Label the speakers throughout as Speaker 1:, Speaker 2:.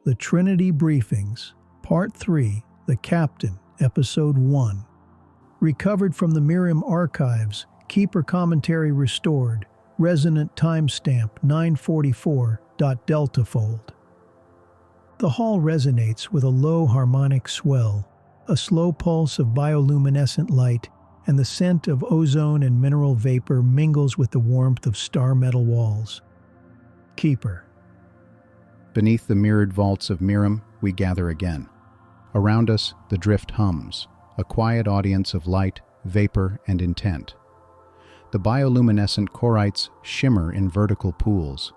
Speaker 1: The Trinity Briefings, Part 3, The Captain, Episode 1. Recovered from the Mirrim archives, Keeper commentary restored, resonant timestamp 944.deltafold. The hall resonates with a low harmonic swell, a slow pulse of bioluminescent light, and the scent of ozone and mineral vapor mingles with the warmth of star metal walls. Keeper.
Speaker 2: Beneath the mirrored vaults of Mirrim, we gather again. Around us, the drift hums, a quiet audience of light, vapor, and intent. The bioluminescent chorites shimmer in vertical pools.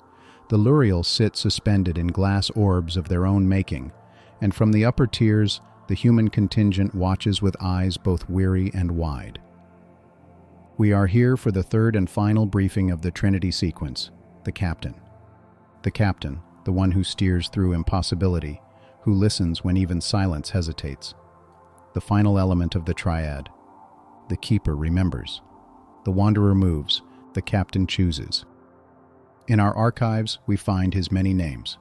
Speaker 2: The lurials sit suspended in glass orbs of their own making, and from the upper tiers, the human contingent watches with eyes both weary and wide. We are here for the third and final briefing of the Trinity sequence, the Captain. The Captain, the one who steers through impossibility, who listens when even silence hesitates. The final element of the triad. The Keeper remembers. The Wanderer moves, the Captain chooses. In our archives, we find his many names.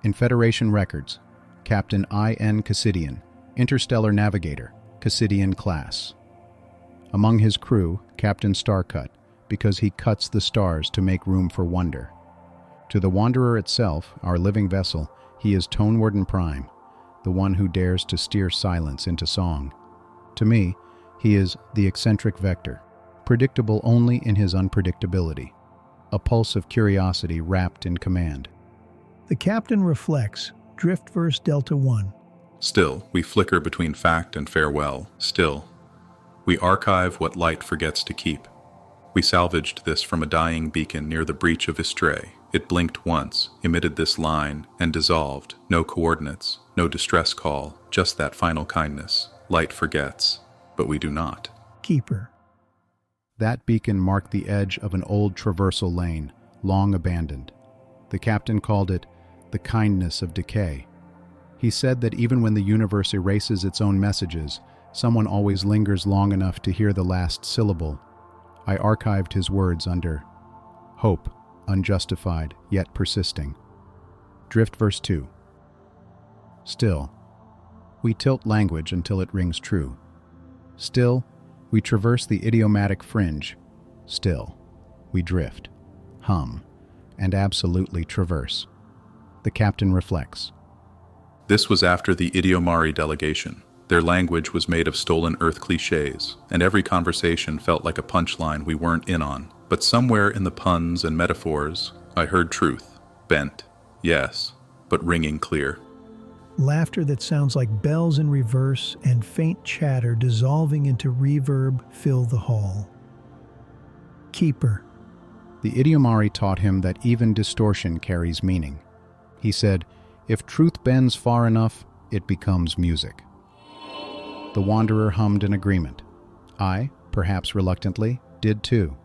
Speaker 2: In Federation records, Captain I.N. Cassidian, Interstellar Navigator, Cassidian class. Among his crew, Captain Starcut, because he cuts the stars to make room for wonder. To the Wanderer itself, our living vessel, he is Tone Warden Prime, the one who dares to steer silence into song. To me, he is the eccentric vector, predictable only in his unpredictability, a pulse of curiosity wrapped in command.
Speaker 1: The Captain reflects, Drift verse Delta 1.
Speaker 3: Still, we flicker between fact and farewell. Still, we archive what light forgets to keep. We salvaged this from a dying beacon near the breach of Istray. It blinked once, emitted this line, and dissolved. No coordinates, no distress call, just that final kindness. Light forgets, but we do not.
Speaker 1: Keeper.
Speaker 2: That beacon marked the edge of an old traversal lane, long abandoned. The Captain called it the kindness of decay. He said that even when the universe erases its own messages, someone always lingers long enough to hear the last syllable. I archived his words under hope, unjustified, yet persisting. Drift verse 2. Still, we tilt language until it rings true. Still, we traverse the idiomatic fringe. Still, we drift, hum, and absolutely traverse. The Captain reflects.
Speaker 3: This was after the Idiomari delegation. Their language was made of stolen Earth cliches, and every conversation felt like a punchline we weren't in on. But somewhere in the puns and metaphors, I heard truth. Bent, yes, but ringing clear.
Speaker 1: Laughter that sounds like bells in reverse and faint chatter dissolving into reverb fill the hall. Keeper.
Speaker 2: The Idiomari taught him that even distortion carries meaning. He said, if truth bends far enough, it becomes music. The Wanderer hummed in agreement. I, perhaps reluctantly, did too.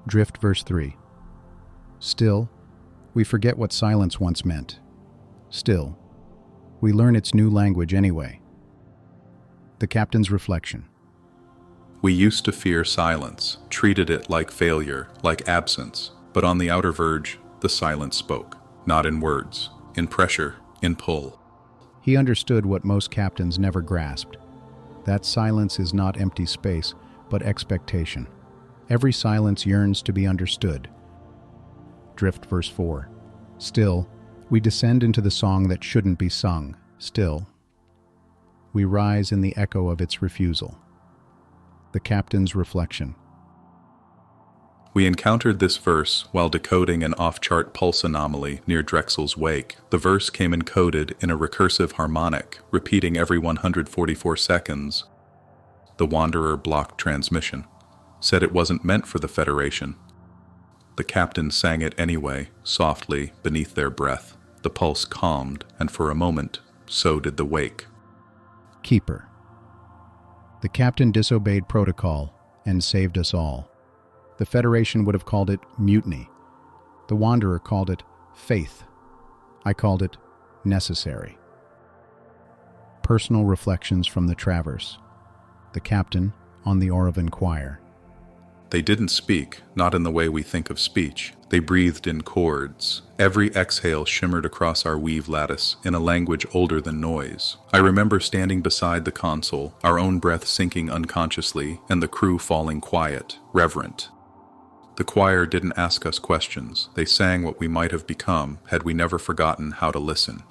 Speaker 2: Drift verse 3. Still, we forget what silence once meant. Still, we learn its new language anyway. The Captain's reflection.
Speaker 3: We used to fear silence, treated it like failure, like absence, but on the outer verge, the silence spoke, not in words, in pressure, in pull.
Speaker 2: He understood what most captains never grasped. That silence is not empty space, but expectation. Every silence yearns to be understood. Drift verse 4. Still, we descend into the song that shouldn't be sung. Still, we rise in the echo of its refusal. The Captain's reflection.
Speaker 3: We encountered this verse while decoding an off-chart pulse anomaly near Drexel's wake. The verse came encoded in a recursive harmonic, repeating every 144 seconds. The Wanderer blocked transmission, said it wasn't meant for the Federation. The Captain sang it anyway, softly, beneath their breath. The pulse calmed, and for a moment, so did the wake.
Speaker 2: Keeper. The Captain disobeyed protocol and saved us all. The Federation would have called it mutiny. The Wanderer called it faith. I called it necessary. Personal reflections from the Traverse. The Captain on the Orevan Choir.
Speaker 3: They didn't speak, not in the way we think of speech. They breathed in chords. Every exhale shimmered across our weave lattice in a language older than noise. I remember standing beside the console, our own breath sinking unconsciously, and the crew falling quiet, reverent. The choir didn't ask us questions. They sang what we might have become had we never forgotten how to listen.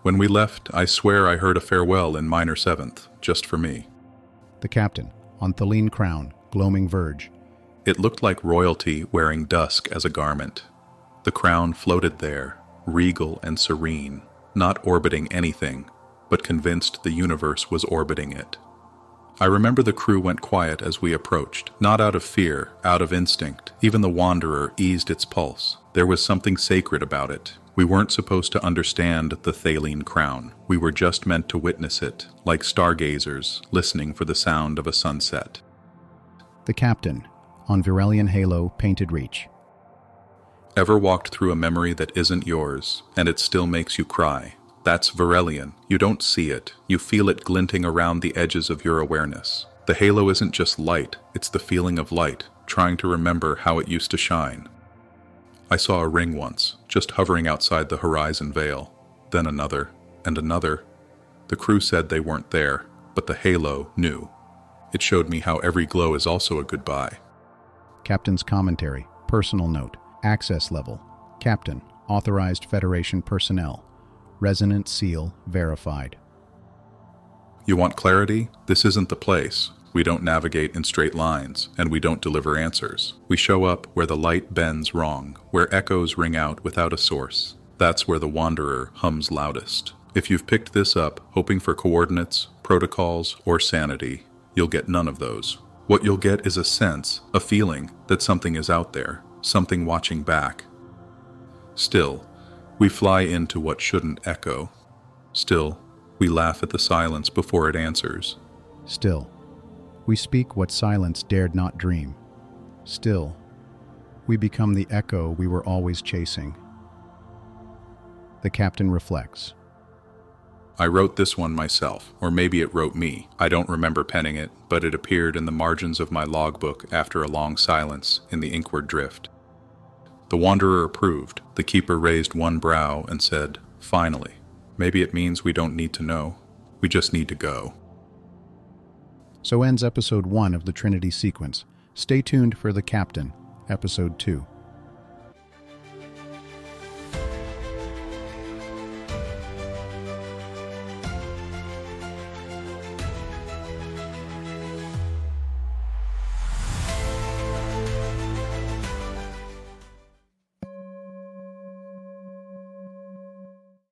Speaker 3: When we left, I swear I heard a farewell in minor seventh, just for me.
Speaker 2: The captain, on Thelene crown, gloaming verge.
Speaker 3: It looked like royalty wearing dusk as a garment. The crown floated there, regal and serene, not orbiting anything, but convinced the universe was orbiting it. I remember the crew went quiet as we approached, not out of fear, out of instinct. Even the Wanderer eased its pulse. There was something sacred about it. We weren't supposed to understand the Thelene crown. We were just meant to witness it, like stargazers listening for the sound of a sunset.
Speaker 2: The captain, on Virelian halo, painted reach.
Speaker 3: Ever walked through a memory that isn't yours, and it still makes you cry? That's Virelian. You don't see it. You feel it glinting around the edges of your awareness. The halo isn't just light, it's the feeling of light, trying to remember how it used to shine. I saw a ring once, just hovering outside the horizon veil. Then another, and another. The crew said they weren't there, but the halo knew. It showed me how every glow is also a goodbye.
Speaker 2: Captain's commentary, personal note, access level. Captain, authorized Federation personnel. Resonant seal verified.
Speaker 3: You want clarity? This isn't the place. We don't navigate in straight lines, and we don't deliver answers. We show up where the light bends wrong, where echoes ring out without a source. That's where the Wanderer hums loudest. If you've picked this up, hoping for coordinates, protocols, or sanity, you'll get none of those. What you'll get is a sense, a feeling, that something is out there, something watching back. Still, we fly into what shouldn't echo. Still, we laugh at the silence before it answers.
Speaker 2: Still, we speak what silence dared not dream. Still, we become the echo we were always chasing. The captain reflects.
Speaker 3: I wrote this one myself, or maybe it wrote me. I don't remember penning it, but it appeared in the margins of my logbook after a long silence in the inkward drift. The Wanderer approved. The keeper raised one brow and said, "Finally. Maybe it means we don't need to know. We just need to go."
Speaker 2: So ends episode 1 of the Trinity sequence. Stay tuned for The Captain, episode 2.